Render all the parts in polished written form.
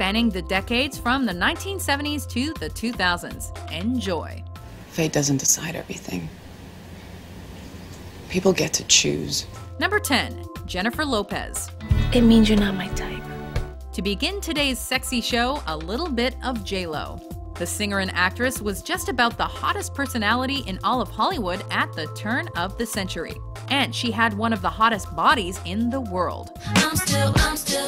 spanning the decades from the 1970s to the 2000s. Enjoy. Fate doesn't decide everything. People get to choose. Number 10. Jennifer Lopez. It means you're not my type. To begin today's sexy show, a little bit of J-Lo. The singer and actress was just about the hottest personality in all of Hollywood at the turn of the century. And she had one of the hottest bodies in the world. I'm still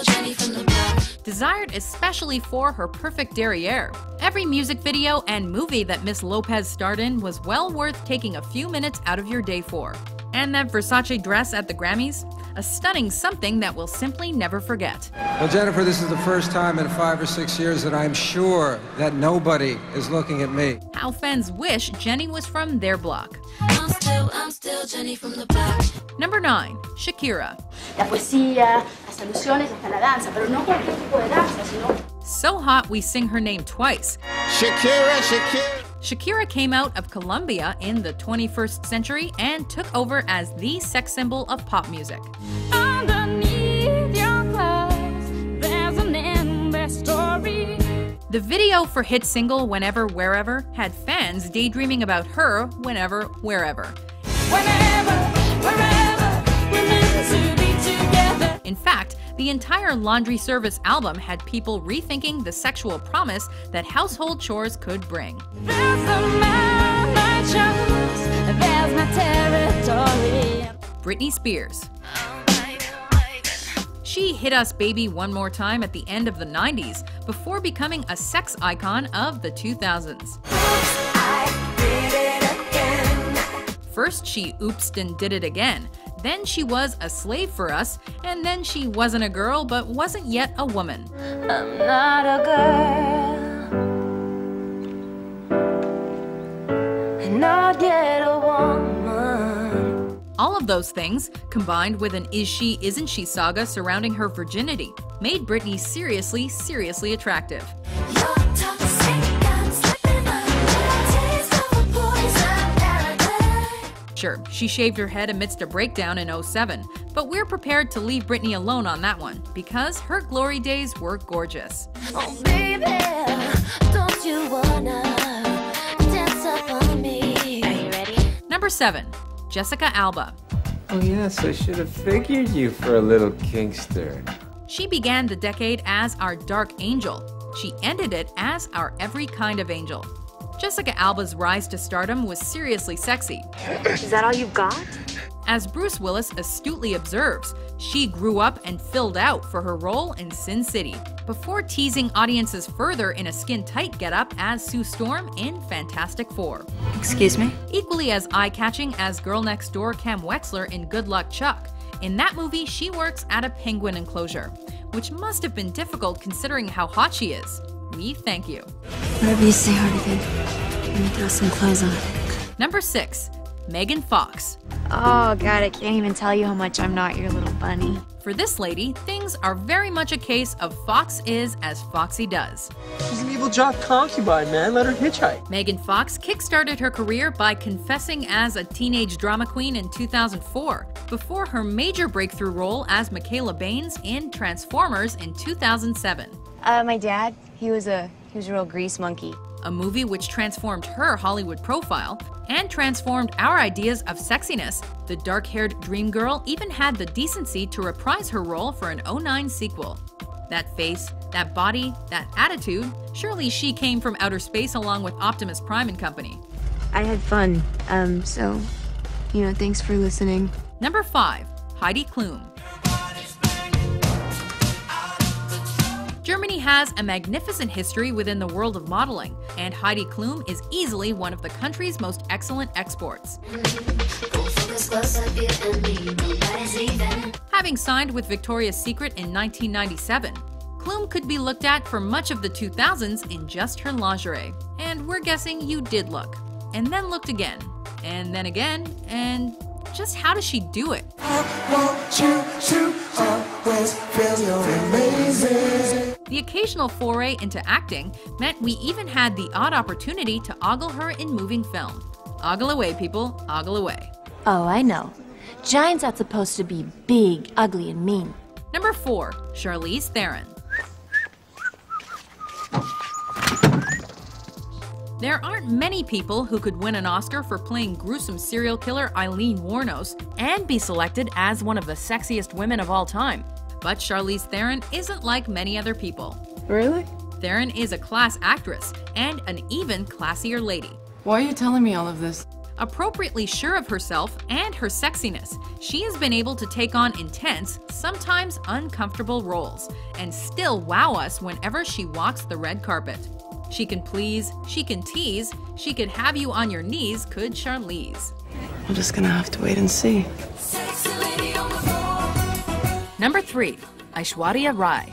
Jenny from the block. Desired especially for her perfect derriere. Every music video and movie that Miss Lopez starred in was well worth taking a few minutes out of your day for. And that Versace dress at the Grammys? A stunning something that we'll simply never forget. Well, Jennifer, this is the first time in 5 or 6 years that I'm sure that nobody is looking at me. How fans wish Jenny was from their block. I'm still Jenny from the block. Number 9. Shakira. La poesía, las alusiones, hasta la danza, pero no cualquier tipo de danza, sino... So hot we sing her name twice. Shakira, Shakira. Shakira came out of Colombia in the 21st century and took over as the sex symbol of pop music. Underneath your clothes, there's an endless story. The video for hit single Whenever, Wherever had fans daydreaming about her whenever, wherever. Whenever, wherever, we're meant to be together. In fact, the entire laundry service album had people rethinking the sexual promise that household chores could bring. There's the man I chose, there's my territory. Britney Spears. She hit us baby one more time at the end of the 90s before becoming a sex icon of the 2000s. First she oopsed and did it again. Then she was a slave for us, and then she wasn't a girl but wasn't yet a woman. I'm not a girl, and not yet a woman. All of those things, combined with an is she, isn't she saga surrounding her virginity, made Britney seriously, seriously attractive. Sure, she shaved her head amidst a breakdown in 2007, but we're prepared to leave Britney alone on that one, because her glory days were gorgeous. Oh baby, don't you wanna dance up on me? Are you ready? Number 7. Jessica Alba. Oh yes, I should have figured you for a little kinkster. She began the decade as our dark angel. She ended it as our every kind of angel. Jessica Alba's rise to stardom was seriously sexy. Is that all you've got? As Bruce Willis astutely observes, she grew up and filled out for her role in Sin City, before teasing audiences further in a skin-tight getup as Sue Storm in Fantastic Four. Excuse me? Equally as eye-catching as girl next door Cam Wexler in Good Luck Chuck. In that movie, she works at a penguin enclosure, which must have been difficult considering how hot she is. We thank you. Whatever you say, Hardigan. Let me throw some clothes on. Number 6. Megan Fox. Oh God, I can't even tell you how much I'm not your little bunny. For this lady, things are very much a case of Fox is as Foxy does. She's an evil jock concubine, man. Let her hitchhike. Megan Fox kickstarted her career by confessing as a teenage drama queen in 2004, before her major breakthrough role as Michaela Baines in Transformers in 2007. My dad, he was a real grease monkey. A movie which transformed her Hollywood profile and transformed our ideas of sexiness. The dark-haired dream girl even had the decency to reprise her role for an 2009 sequel. That face, that body, that attitude, surely she came from outer space along with Optimus Prime and company. I had fun, so, thanks for listening. Number 5. Heidi Klum. Germany has a magnificent history within the world of modeling, and Heidi Klum is easily one of the country's most excellent exports. Having signed with Victoria's Secret in 1997, Klum could be looked at for much of the 2000s in just her lingerie. And we're guessing you did look, and then looked again, and then again, and just how does she do it? The occasional foray into acting meant we even had the odd opportunity to ogle her in moving film. Ogle away, people, ogle away. Oh, I know. Giants aren't supposed to be big, ugly, and mean. Number 4. Charlize Theron. There aren't many people who could win an Oscar for playing gruesome serial killer Eileen Wuornos and be selected as one of the sexiest women of all time. But Charlize Theron isn't like many other people. Really? Theron is a class actress and an even classier lady. Why are you telling me all of this? Appropriately sure of herself and her sexiness, she has been able to take on intense, sometimes uncomfortable roles, and still wow us whenever she walks the red carpet. She can please, she can tease, she could have you on your knees, could Charlize. We're just gonna have to wait and see. Number 3. Aishwarya Rai.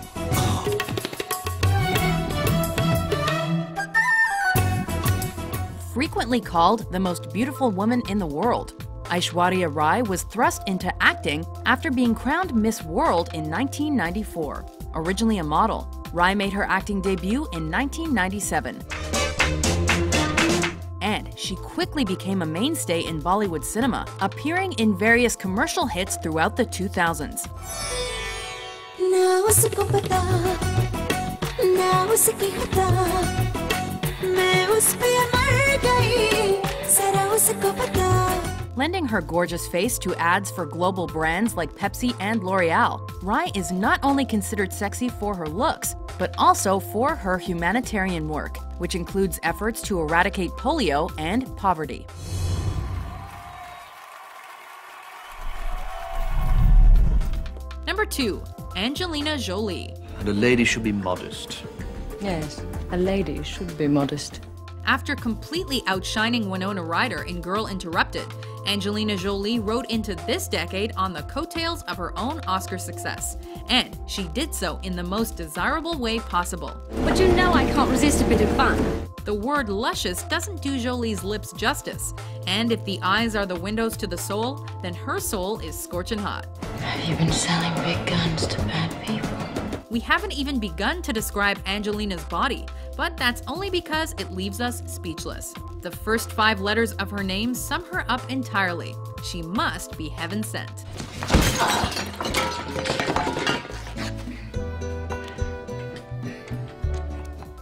Frequently called the most beautiful woman in the world, Aishwarya Rai was thrust into acting after being crowned Miss World in 1994. Originally a model, Rai made her acting debut in 1997. And she quickly became a mainstay in Bollywood cinema, appearing in various commercial hits throughout the 2000s. Lending her gorgeous face to ads for global brands like Pepsi and L'Oreal, Rai is not only considered sexy for her looks, but also for her humanitarian work, which includes efforts to eradicate polio and poverty. Number 2. Angelina Jolie. And a lady should be modest. Yes, a lady should be modest. After completely outshining Winona Ryder in Girl Interrupted, Angelina Jolie rode into this decade on the coattails of her own Oscar success. And she did so in the most desirable way possible. But you know I can't resist a bit of fun. The word luscious doesn't do Jolie's lips justice. And if the eyes are the windows to the soul, then her soul is scorching hot. Have you been selling big guns to bad people? We haven't even begun to describe Angelina's body, but that's only because it leaves us speechless. The first 5 letters of her name sum her up entirely. She must be heaven sent.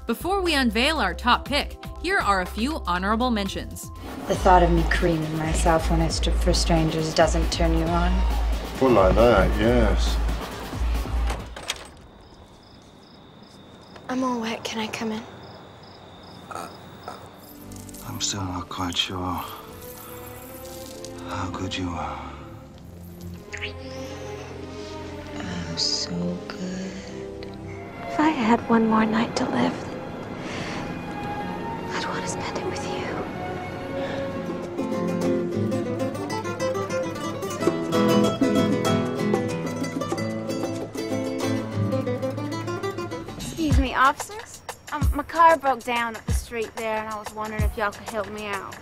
Before we unveil our top pick, here are a few honorable mentions. The thought of me creaming myself when I stood for strangers doesn't turn you on. Well, like that, yes. I'm all wet. Can I come in? I'm still not quite sure how good you are. Oh, so good. If I had one more night to live, I'd want to spend it with you. Excuse me, officers? My car broke down up the street there, and I was wondering if y'all could help me out.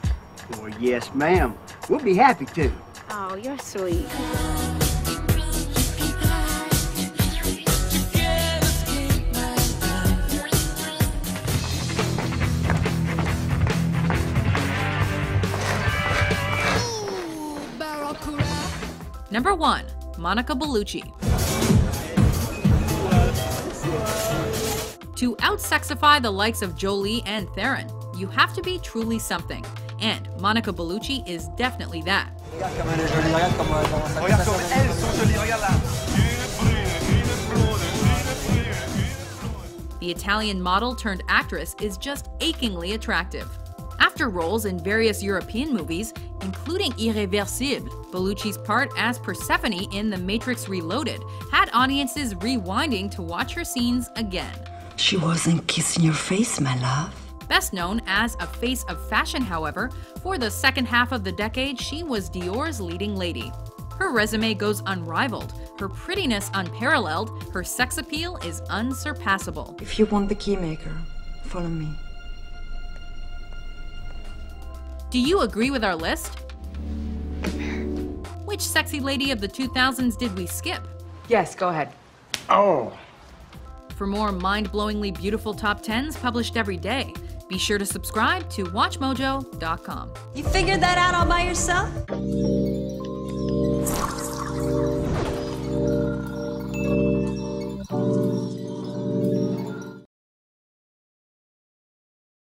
Well, yes, ma'am. We'll be happy to. Oh, you're sweet. Number 1. Monica Bellucci. To out-sexify the likes of Jolie and Theron, you have to be truly something. And Monica Bellucci is definitely that. The Italian model turned actress is just achingly attractive. After roles in various European movies, including Irréversible, Bellucci's part as Persephone in The Matrix Reloaded had audiences rewinding to watch her scenes again. She wasn't kissing your face, my love. Best known as a face of fashion, however, for the second half of the decade, she was Dior's leading lady. Her resume goes unrivaled, her prettiness unparalleled, her sex appeal is unsurpassable. If you want the keymaker, follow me. Do you agree with our list? Which sexy lady of the 2000s did we skip? Yes, go ahead. Oh. For more mind-blowingly beautiful top 10s published every day, be sure to subscribe to WatchMojo.com. You figured that out all by yourself?